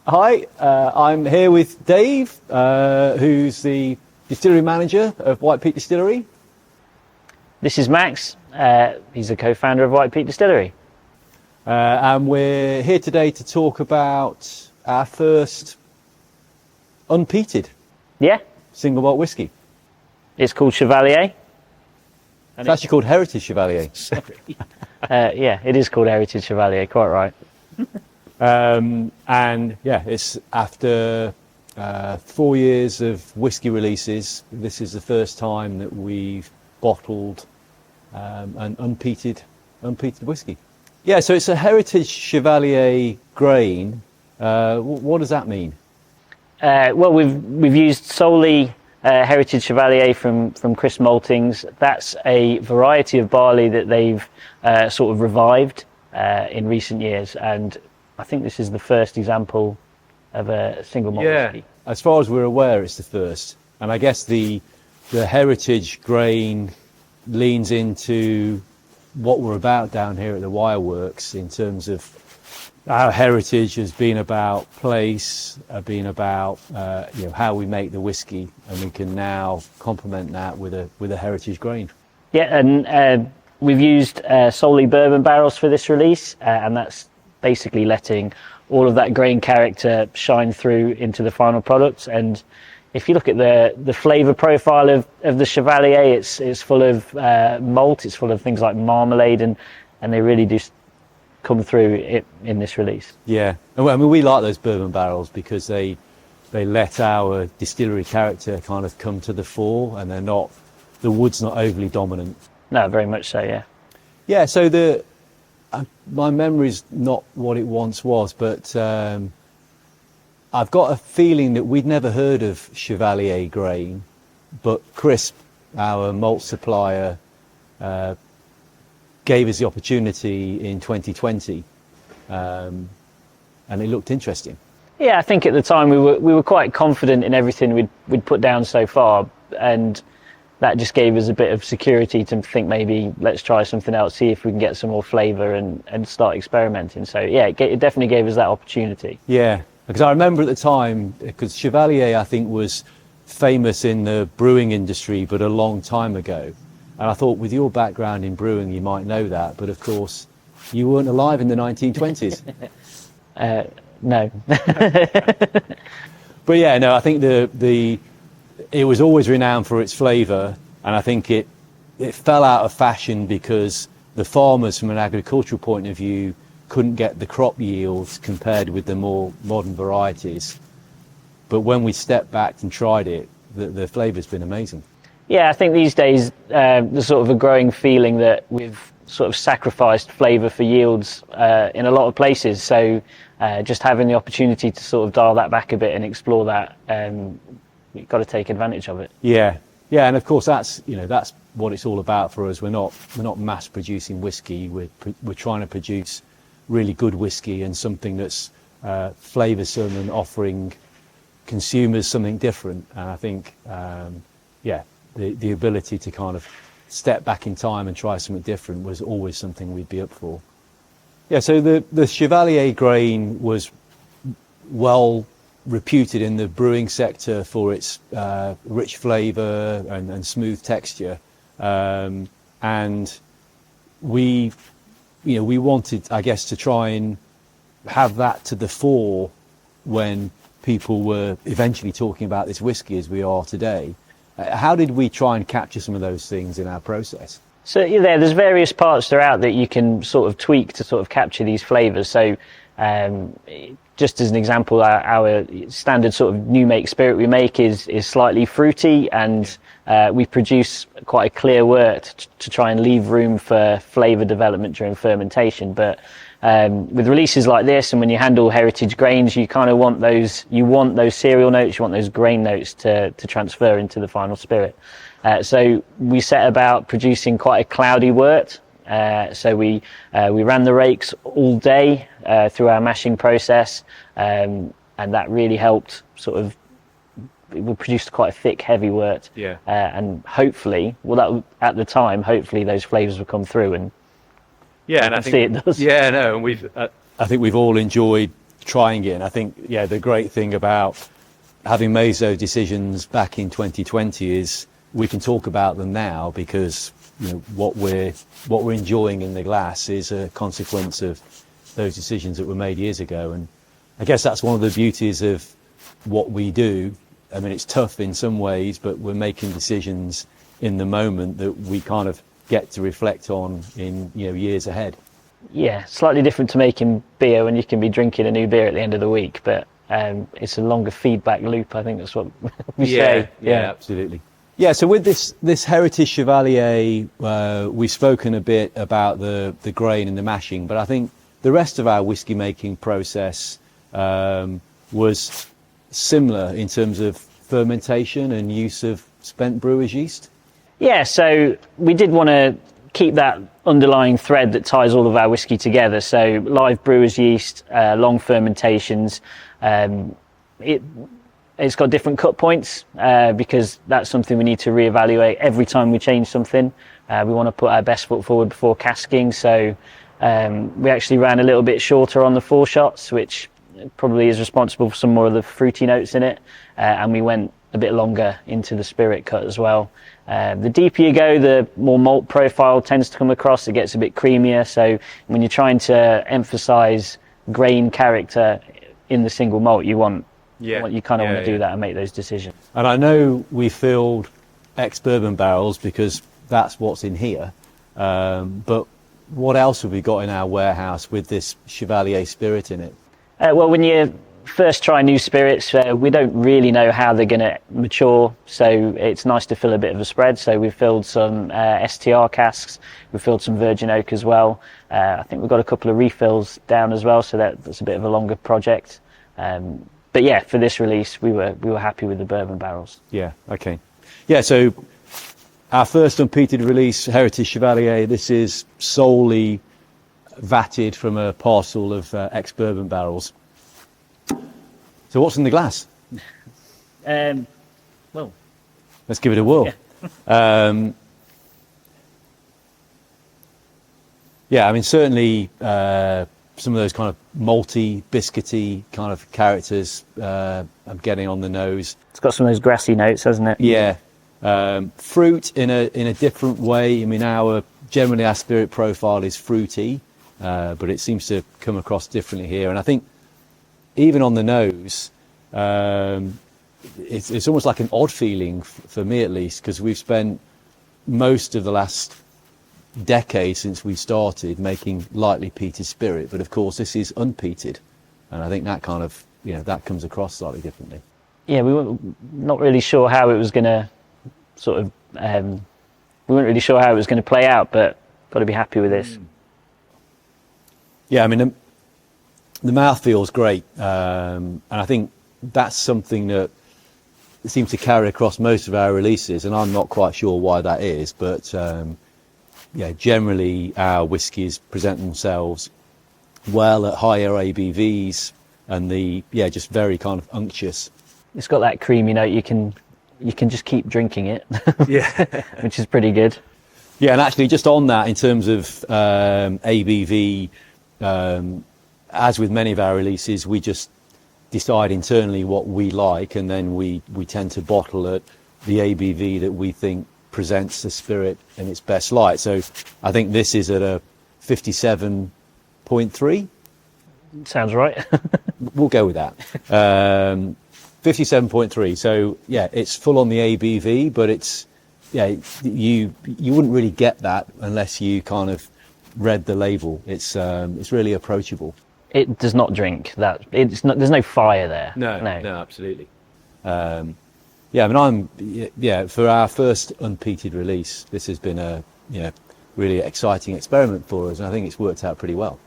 Hi, I'm here with Dave, who's the distillery manager of White Peak Distillery. This is Max. He's the co-founder of White Peak Distillery. And we're here today to talk about our first unpeated single malt whiskey. It's called Chevallier. It's actually called Heritage Chevallier. Yeah, it is called Heritage Chevallier, quite right. And yeah, it's after 4 years of whiskey releases. This is the first time that we've bottled an unpeated whiskey. Yeah, so it's a Heritage Chevallier grain. What does that mean? Well, we've used solely Heritage Chevallier from Chris Maltings. That's a variety of barley that they've sort of revived in recent years, and I think this is the first example of a single malt whiskey. As far as we're aware, it's the first, and I guess the heritage grain leans into what we're about down here at the Wire Works in terms of our heritage has been about place, been about how we make the whiskey, and we can now complement that with a heritage grain. Yeah, and we've used solely bourbon barrels for this release, and that's basically letting all of that grain character shine through into the final product. And if you look at the flavour profile of the Chevallier, it's full of malt, it's full of things like marmalade, and they really do come through it in this release. Yeah, and I mean, we like those bourbon barrels because they let our distillery character kind of come to the fore, and the wood's not overly dominant. No, very much so, yeah. Yeah, so my memory's not what it once was, but I've got a feeling that we'd never heard of Chevallier grain, but Crisp, our malt supplier, gave us the opportunity in 2020, and it looked interesting. Yeah, I think at the time we were quite confident in everything we'd put down so far, and that just gave us a bit of security to think maybe let's try something else, see if we can get some more flavour and start experimenting. So yeah, it definitely gave us that opportunity. Yeah, because I remember at the time, because Chevallier I think was famous in the brewing industry, but a long time ago. And I thought with your background in brewing, you might know that, but of course you weren't alive in the 1920s. No. But yeah, no, I think it was always renowned for its flavour, and I think it fell out of fashion because the farmers, from an agricultural point of view, couldn't get the crop yields compared with the more modern varieties. But when we stepped back and tried it, the flavour's been amazing. Yeah, I think these days there's sort of a growing feeling that we've sort of sacrificed flavour for yields in a lot of places. So just having the opportunity to sort of dial that back a bit and explore that, you've got to take advantage of it. Yeah, and of course that's what it's all about for us. We're not mass producing whiskey. We're trying to produce really good whiskey and something that's flavoursome and offering consumers something different. And I think the ability to kind of step back in time and try something different was always something we'd be up for. Yeah, so the Chevallier grain was well reputed in the brewing sector for its rich flavour and smooth texture, and we wanted, I guess, to try and have that to the fore when people were eventually talking about this whiskey as we are today. How did we try and capture some of those things in our process? So there's various parts throughout that you can sort of tweak to sort of capture these flavours. So just as an example, our standard sort of new make spirit we make is slightly fruity, and we produce quite a clear wort to try and leave room for flavour development during fermentation. But with releases like this, and when you handle heritage grains, you kind of want those cereal notes, you want those grain notes to transfer into the final spirit. So we set about producing quite a cloudy wort. So we ran the rakes all day through our mashing process, and that really helped sort of. We produced quite a thick, heavy wort. Yeah. And hopefully, at the time, hopefully those flavours would come through, and yeah, and I think it does. Yeah, no, and I think we've all enjoyed trying it. And I think, yeah, the great thing about having made those decisions back in 2020 is we can talk about them now, because you know what we're enjoying in the glass is a consequence of those decisions that were made years ago. And I guess that's one of the beauties of what we do. I mean, it's tough in some ways, but we're making decisions in the moment that we kind of get to reflect on in, you know, years ahead. Yeah, slightly different to making beer when you can be drinking a new beer at the end of the week, but it's a longer feedback loop. I think that's what we say. Yeah, absolutely. Yeah, so with this Heritage Chevallier, we've spoken a bit about the grain and the mashing, but I think the rest of our whiskey making process was similar in terms of fermentation and use of spent brewer's yeast. Yeah, so we did want to keep that underlying thread that ties all of our whiskey together. So live brewer's yeast, long fermentations. It's got different cut points because that's something we need to reevaluate every time we change something. We want to put our best foot forward before casking. So we actually ran a little bit shorter on the foreshots, which probably is responsible for some more of the fruity notes in it. And we went a bit longer into the spirit cut as well. The deeper you go, the more malt profile tends to come across. It gets a bit creamier. So when you're trying to emphasize grain character in the single malt, you kind of want to do that and make those decisions. And I know we filled ex-bourbon barrels because that's what's in here. But what else have we got in our warehouse with this Chevallier spirit in it? Well, when you first try new spirits, we don't really know how they're going to mature, so it's nice to fill a bit of a spread. So we've filled some STR casks, we've filled some virgin oak as well. I think we've got a couple of refills down as well, so that's a bit of a longer project. But yeah, for this release, we were happy with the bourbon barrels. Yeah, okay. Yeah, so our first unpeated release, Heritage Chevallier, this is solely vatted from a parcel of ex-bourbon barrels. So what's in the glass? Well, let's give it a whirl. Yeah, I mean, certainly some of those kind of malty, biscuity kind of characters I'm getting on the nose. It's got some of those grassy notes, hasn't it? Yeah. Fruit in a different way. I mean, generally our spirit profile is fruity, but it seems to come across differently here. And I think even on the nose, it's almost like an odd feeling for me, at least, because we've spent most of the last decade since we started making lightly peated spirit, but of course this is unpeated, and I think that kind of, you know, that comes across slightly differently. Yeah, we were not really sure how it was going to sort of we weren't really sure how it was going to play out, but got to be happy with this. Yeah, I mean, the mouth feels great, and I think that's something that seems to carry across most of our releases, and I'm not quite sure why that is, but yeah, generally our whiskies present themselves well at higher ABVs, and just very kind of unctuous. It's got that creamy note. You can just keep drinking it. Yeah, which is pretty good. Yeah, and actually just on that, in terms of ABV, as with many of our releases, we just decide internally what we like, and then we tend to bottle at the ABV that we think presents the spirit in its best light. So I think this is at a 57.3. Sounds right. We'll go with that. 57.3. So yeah, it's full on the ABV, but it's, yeah, you wouldn't really get that unless you kind of read the label. It's really approachable. It does not drink that. It's not. There's no fire there. No, absolutely. Yeah, I mean, for our first unpeated release, this has been a really exciting experiment for us, and I think it's worked out pretty well.